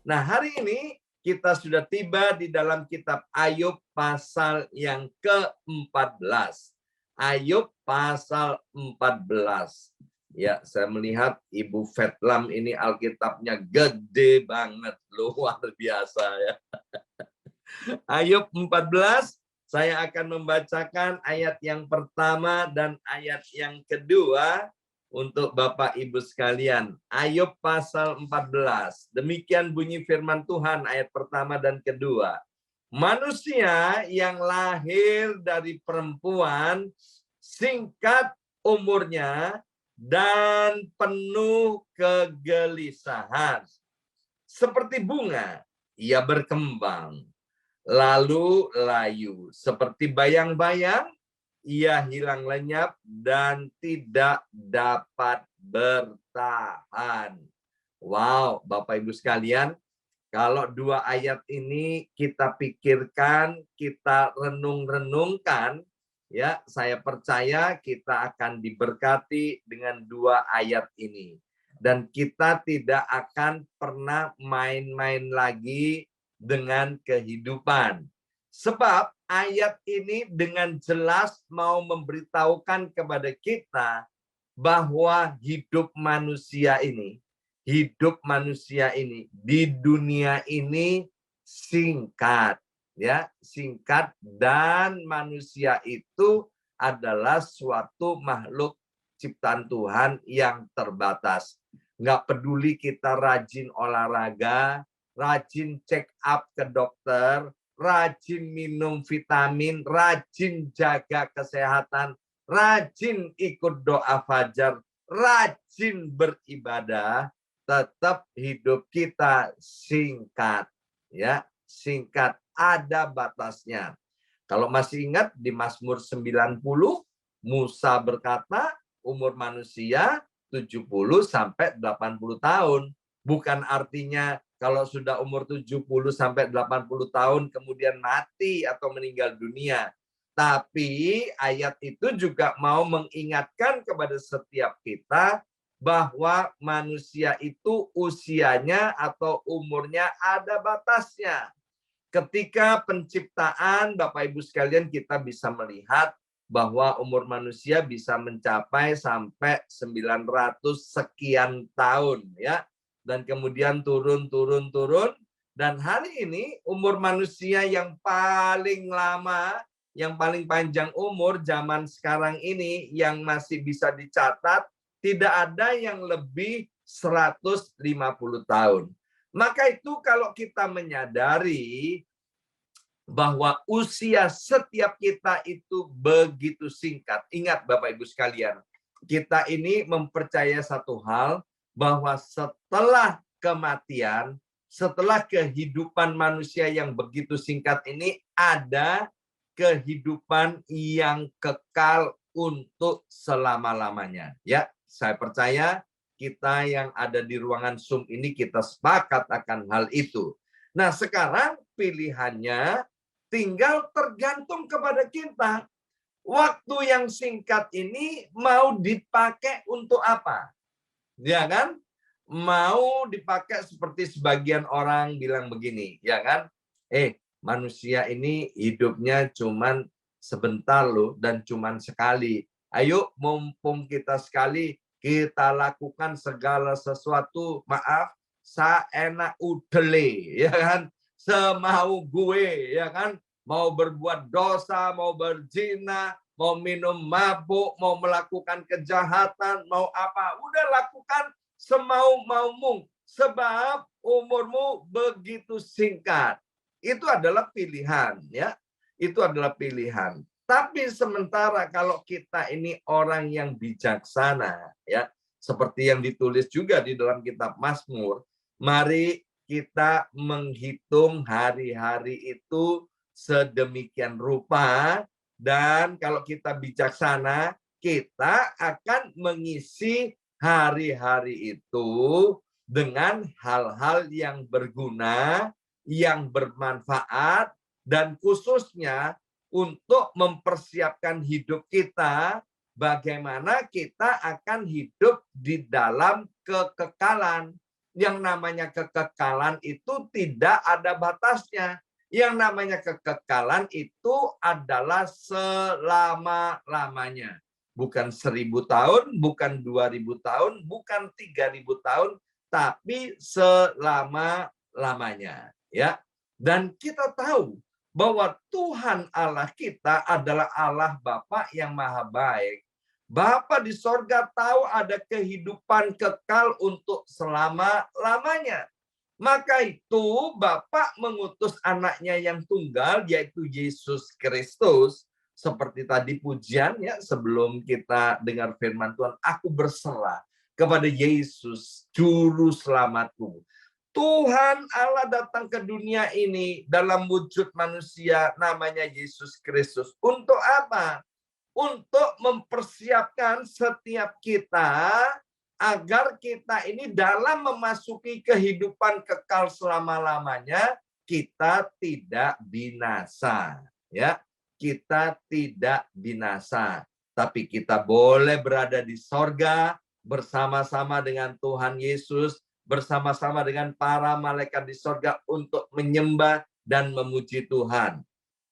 Nah, hari ini kita sudah tiba di dalam kitab Ayub pasal yang ke-14. Ayub pasal 14. Ya, saya melihat Ibu Vetlam ini Alkitabnya gede banget, luar biasa ya. Ayub 14, saya akan membacakan ayat yang pertama dan ayat yang kedua untuk Bapak Ibu sekalian. Ayub pasal 14. Demikian bunyi firman Tuhan ayat pertama dan kedua. Manusia yang lahir dari perempuan singkat umurnya dan penuh kegelisahan. Seperti bunga, ia berkembang, lalu layu. Seperti bayang-bayang, ia hilang lenyap dan tidak dapat bertahan. Wow, Bapak Ibu sekalian, kalau dua ayat ini kita pikirkan, kita renung-renungkan, ya, saya percaya kita akan diberkati dengan dua ayat ini. Dan kita tidak akan pernah main-main lagi dengan kehidupan. Sebab ayat ini dengan jelas mau memberitahukan kepada kita bahwa hidup manusia ini di dunia ini singkat, ya, singkat, dan manusia itu adalah suatu makhluk ciptaan Tuhan yang terbatas. Nggak peduli kita rajin olahraga, rajin check up ke dokter, rajin minum vitamin, rajin jaga kesehatan, rajin ikut doa fajar, rajin beribadah, tetap hidup kita singkat, ya, singkat, ada batasnya. Kalau masih ingat di Mazmur 90, Musa berkata umur manusia 70 sampai 80 tahun. Bukan artinya kalau sudah umur 70 sampai 80 tahun kemudian mati atau meninggal dunia. Tapi ayat itu juga mau mengingatkan kepada setiap kita bahwa manusia itu usianya atau umurnya ada batasnya. Ketika penciptaan, Bapak Ibu sekalian, kita bisa melihat bahwa umur manusia bisa mencapai sampai 900 sekian tahun, ya. Dan kemudian turun. Dan hari ini umur manusia yang paling lama, yang paling panjang umur zaman sekarang ini yang masih bisa dicatat, tidak ada yang lebih 150 tahun. Maka itu kalau kita menyadari bahwa usia setiap kita itu begitu singkat. Ingat Bapak Ibu sekalian, kita ini mempercaya satu hal, bahwa setelah kematian, setelah kehidupan manusia yang begitu singkat ini, ada kehidupan yang kekal untuk selama-lamanya. Ya, saya percaya kita yang ada di ruangan Zoom ini kita sepakat akan hal itu. Nah, sekarang pilihannya tinggal tergantung kepada kita. Waktu yang singkat ini mau dipakai untuk apa? Ya kan? Mau dipakai seperti sebagian orang bilang begini, ya kan? Manusia ini hidupnya cuman sebentar loh dan cuman sekali. Ayo mumpung kita sekali, kita lakukan segala sesuatu, maaf, saenak udele, ya kan? Semau gue, ya kan? Mau berbuat dosa, mau berzina, mau minum mabuk, mau melakukan kejahatan, mau apa, udah lakukan semau-maumu, sebab umurmu begitu singkat. Itu adalah pilihan, ya. Itu adalah pilihan. Tapi sementara kalau kita ini orang yang bijaksana, ya, seperti yang ditulis juga di dalam kitab Mazmur, mari kita menghitung hari-hari itu sedemikian rupa, dan kalau kita bijaksana, kita akan mengisi hari-hari itu dengan hal-hal yang berguna, yang bermanfaat, dan khususnya untuk mempersiapkan hidup kita, bagaimana kita akan hidup di dalam kekekalan. Yang namanya kekekalan itu tidak ada batasnya. Yang namanya kekekalan itu adalah selama-lamanya. Bukan 1000 tahun, bukan 2000 tahun, bukan 3000 tahun, tapi selama-lamanya. Ya. Dan kita tahu bahwa Tuhan Allah kita adalah Allah Bapa yang maha baik. Bapa di sorga tahu ada kehidupan kekal untuk selama-lamanya. Maka itu Bapa mengutus anaknya yang tunggal, yaitu Yesus Kristus. Seperti tadi pujian ya, sebelum kita dengar firman Tuhan, aku berserah kepada Yesus, Juru Selamatku. Tuhan Allah datang ke dunia ini dalam wujud manusia namanya Yesus Kristus. Untuk apa? Untuk mempersiapkan setiap kita agar kita ini dalam memasuki kehidupan kekal selama-lamanya kita tidak binasa, ya. Kita tidak binasa, tapi kita boleh berada di sorga bersama-sama dengan Tuhan Yesus, bersama-sama dengan para malaikat di sorga untuk menyembah dan memuji Tuhan.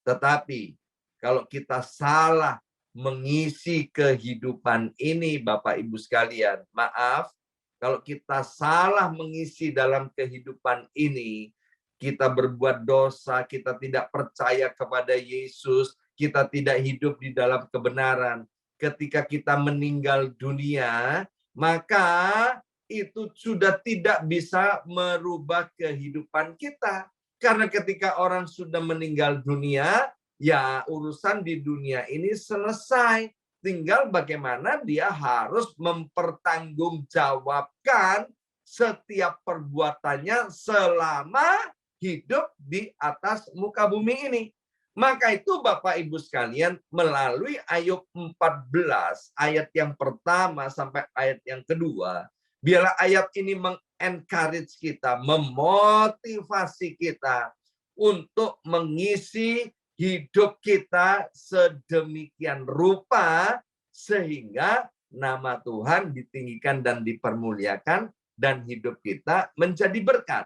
Tetapi kalau kita salah mengisi kehidupan ini, Bapak Ibu sekalian, maaf, kalau kita salah mengisi dalam kehidupan ini, kita berbuat dosa, kita tidak percaya kepada Yesus, kita tidak hidup di dalam kebenaran. Ketika kita meninggal dunia, maka itu sudah tidak bisa merubah kehidupan kita. Karena ketika orang sudah meninggal dunia, ya urusan di dunia ini selesai. Tinggal bagaimana dia harus mempertanggungjawabkan setiap perbuatannya selama hidup di atas muka bumi ini. Maka itu Bapak Ibu sekalian, melalui Ayub 14, ayat yang pertama sampai ayat yang kedua, biarlah ayat ini encourage kita, memotivasi kita untuk mengisi hidup kita sedemikian rupa sehingga nama Tuhan ditinggikan dan dipermuliakan dan hidup kita menjadi berkat.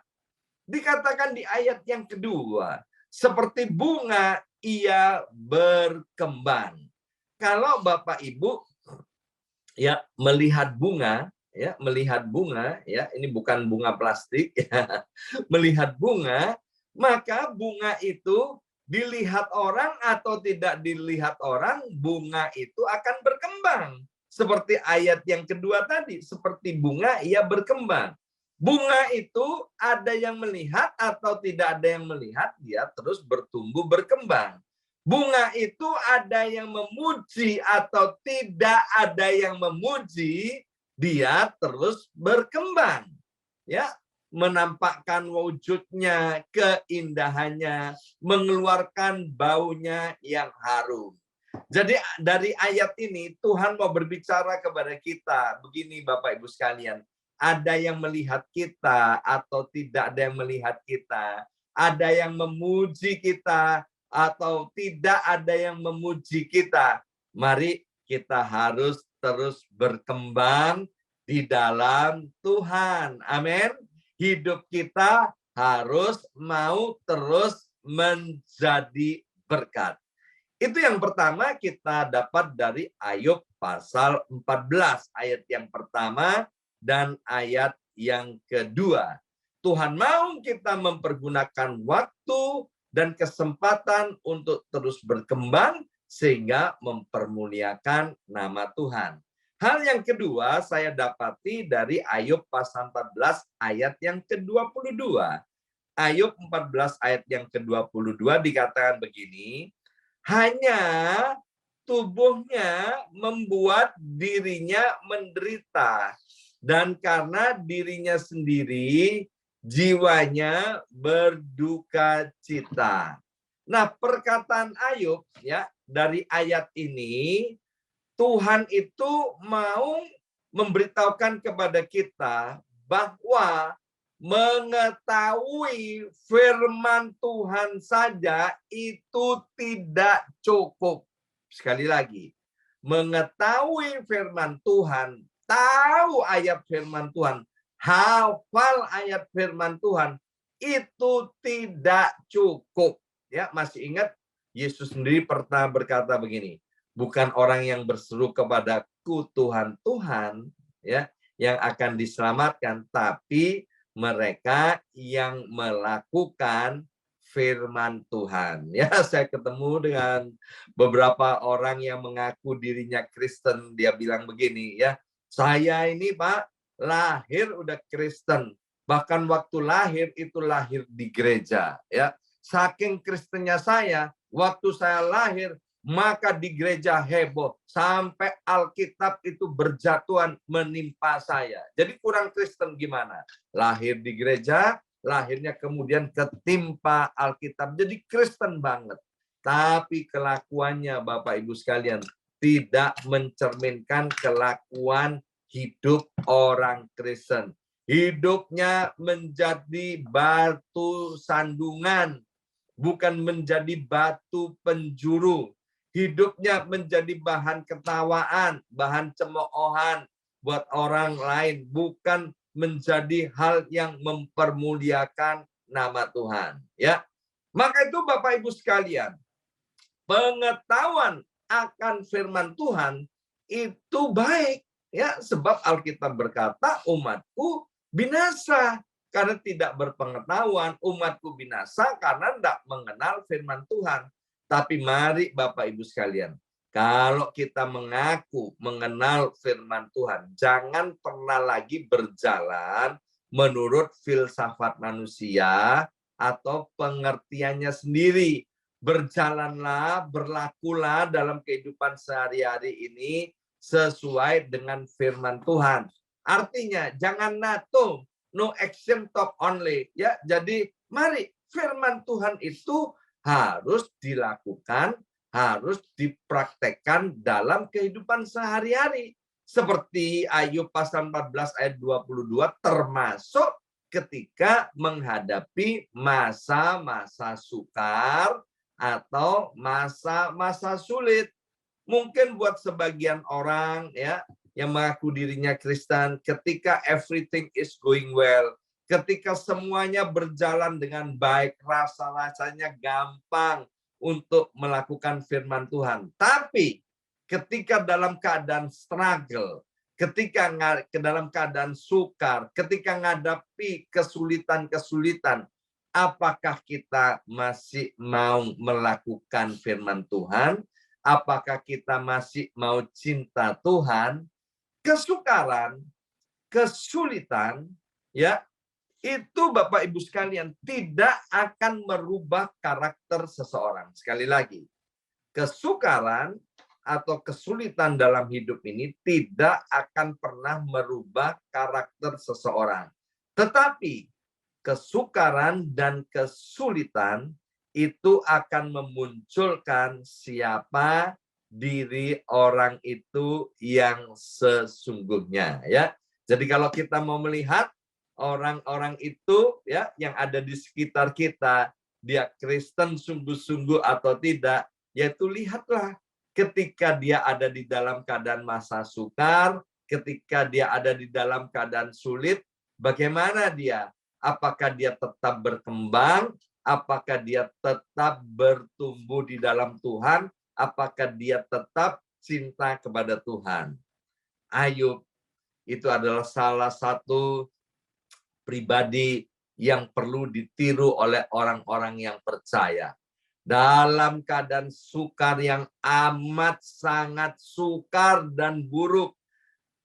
Dikatakan di ayat yang kedua, seperti bunga ia berkembang. Kalau Bapak Ibu ya melihat bunga ya, ini bukan bunga plastik ya. Melihat bunga, maka bunga itu dilihat orang atau tidak dilihat orang, bunga itu akan berkembang. Seperti ayat yang kedua tadi, seperti bunga ia berkembang. Bunga itu ada yang melihat atau tidak ada yang melihat, dia terus bertumbuh berkembang. Bunga itu ada yang memuji atau tidak ada yang memuji, dia terus berkembang. Ya, menampakkan wujudnya, keindahannya, mengeluarkan baunya yang harum. Jadi dari ayat ini Tuhan mau berbicara kepada kita. Begini Bapak Ibu sekalian, ada yang melihat kita atau tidak ada yang melihat kita. Ada yang memuji kita atau tidak ada yang memuji kita. Mari kita harus terus berkembang di dalam Tuhan. Amin. Hidup kita harus mau terus menjadi berkat. Itu yang pertama kita dapat dari Ayub pasal 14, ayat yang pertama dan ayat yang kedua. Tuhan mau kita mempergunakan waktu dan kesempatan untuk terus berkembang sehingga mempermuliakan nama Tuhan. Hal yang kedua saya dapati dari Ayub pasal 14 ayat yang ke-22. Ayub 14 ayat yang ke-22 dikatakan begini, hanya tubuhnya membuat dirinya menderita, dan karena dirinya sendiri jiwanya berduka cita. Nah, perkataan Ayub ya dari ayat ini, Tuhan itu mau memberitahukan kepada kita bahwa mengetahui firman Tuhan saja itu tidak cukup. Sekali lagi, mengetahui firman Tuhan, tahu ayat firman Tuhan, hafal ayat firman Tuhan itu tidak cukup. Ya, masih ingat Yesus sendiri pernah berkata begini, bukan orang yang berseru kepadaku Tuhan, Tuhan, ya, yang akan diselamatkan, tapi mereka yang melakukan firman Tuhan. Ya, saya ketemu dengan beberapa orang yang mengaku dirinya Kristen, dia bilang begini, ya, saya ini Pak lahir udah Kristen, bahkan waktu lahir itu lahir di gereja, ya. Saking Kristennya saya, waktu saya lahir, maka di gereja heboh sampai Alkitab itu berjatuhan menimpa saya. Jadi kurang Kristen gimana? Lahir di gereja, lahirnya kemudian ketimpa Alkitab. Jadi Kristen banget. Tapi kelakuannya Bapak Ibu sekalian tidak mencerminkan kelakuan hidup orang Kristen. Hidupnya menjadi batu sandungan, bukan menjadi batu penjuru. Hidupnya menjadi bahan ketawaan, bahan cemoohan buat orang lain, bukan menjadi hal yang mempermuliakan nama Tuhan. Ya, maka itu Bapak Ibu sekalian, pengetahuan akan firman Tuhan itu baik, ya, sebab Alkitab berkata umatku binasa karena tidak berpengetahuan, umatku binasa karena tidak mengenal firman Tuhan. Tapi mari Bapak Ibu sekalian, kalau kita mengaku mengenal firman Tuhan, jangan pernah lagi berjalan menurut filsafat manusia atau pengertiannya sendiri. Berjalanlah, berlakulah dalam kehidupan sehari-hari ini sesuai dengan firman Tuhan. Artinya jangan NATO, no action talk only, ya. Jadi mari firman Tuhan itu harus dilakukan, harus dipraktekkan dalam kehidupan sehari-hari. Seperti Ayub pasal 14 ayat 22, termasuk ketika menghadapi masa-masa sukar atau masa-masa sulit. Mungkin buat sebagian orang, ya, yang mengaku dirinya Kristen, ketika everything is going well, ketika semuanya berjalan dengan baik, rasa-rasanya gampang untuk melakukan firman Tuhan. Tapi ketika dalam keadaan struggle, ketika dalam keadaan sukar, ketika menghadapi kesulitan-kesulitan, apakah kita masih mau melakukan firman Tuhan? Apakah kita masih mau cinta Tuhan? Kesukaran, kesulitan, ya, itu Bapak Ibu sekalian tidak akan merubah karakter seseorang. Sekali lagi, kesukaran atau kesulitan dalam hidup ini tidak akan pernah merubah karakter seseorang. Tetapi kesukaran dan kesulitan itu akan memunculkan siapa diri orang itu yang sesungguhnya, ya. Jadi kalau kita mau melihat orang-orang itu, ya, yang ada di sekitar kita, dia Kristen sungguh-sungguh atau tidak, yaitu lihatlah ketika dia ada di dalam keadaan masa sukar, ketika dia ada di dalam keadaan sulit, bagaimana dia? Apakah dia tetap berkembang? Apakah dia tetap bertumbuh di dalam Tuhan? Apakah dia tetap cinta kepada Tuhan? Ayub itu adalah salah satu pribadi yang perlu ditiru oleh orang-orang yang percaya. Dalam keadaan sukar yang amat sangat sukar dan buruk,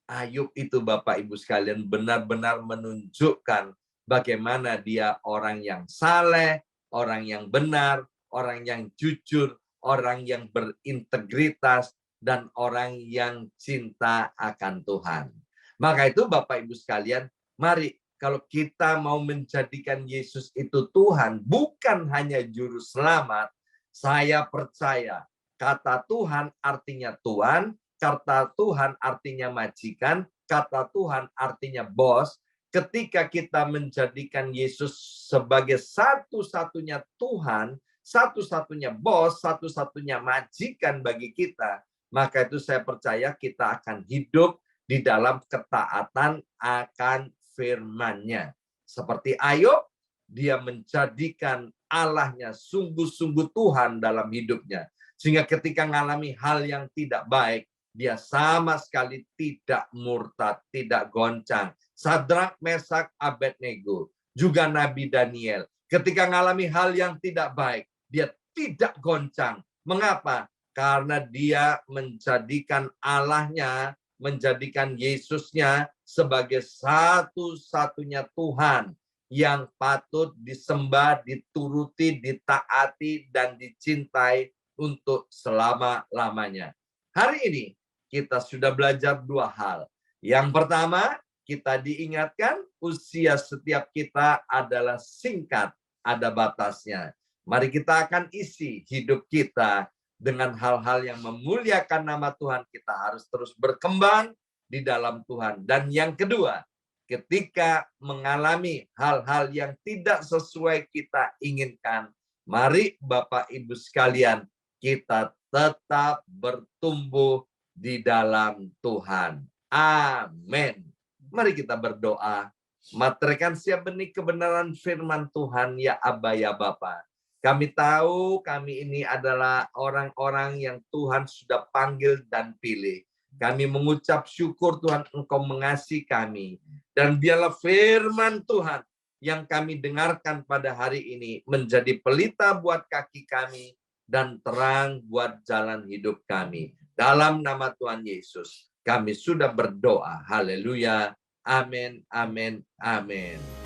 Ayub itu Bapak Ibu sekalian benar-benar menunjukkan bagaimana dia orang yang saleh, orang yang benar, orang yang jujur, orang yang berintegritas, dan orang yang cinta akan Tuhan. Maka itu Bapak Ibu sekalian, mari kalau kita mau menjadikan Yesus itu Tuhan, bukan hanya juru selamat, saya percaya kata Tuhan artinya Tuhan, kata Tuhan artinya majikan, kata Tuhan artinya bos. Ketika kita menjadikan Yesus sebagai satu-satunya Tuhan, satu-satunya bos, satu-satunya majikan bagi kita, maka itu saya percaya kita akan hidup di dalam ketaatan akan firman-Nya. Seperti Ayub, dia menjadikan Allahnya sungguh-sungguh Tuhan dalam hidupnya. Sehingga ketika mengalami hal yang tidak baik, dia sama sekali tidak murtad, tidak goncang. Sadrak, Mesak, Abednego, juga Nabi Daniel. Ketika mengalami hal yang tidak baik, dia tidak goncang. Mengapa? Karena dia menjadikan Allahnya, menjadikan Yesusnya sebagai satu-satunya Tuhan yang patut disembah, dituruti, ditaati, dan dicintai untuk selama-lamanya. Hari ini kita sudah belajar dua hal. Yang pertama, kita diingatkan usia setiap kita adalah singkat, ada batasnya. Mari kita akan isi hidup kita dengan hal-hal yang memuliakan nama Tuhan. Kita harus terus berkembang di dalam Tuhan. Dan yang kedua, ketika mengalami hal-hal yang tidak sesuai kita inginkan, mari Bapak Ibu sekalian, kita tetap bertumbuh di dalam Tuhan. Amin. Mari kita berdoa. Materekan siap benih kebenaran firman Tuhan, ya Aba ya Bapa. Kami tahu kami ini adalah orang-orang yang Tuhan sudah panggil dan pilih. Kami mengucap syukur Tuhan Engkau mengasihi kami. Dan biarlah firman Tuhan yang kami dengarkan pada hari ini menjadi pelita buat kaki kami dan terang buat jalan hidup kami. Dalam nama Tuhan Yesus, kami sudah berdoa. Haleluya. Amin, amin, amin.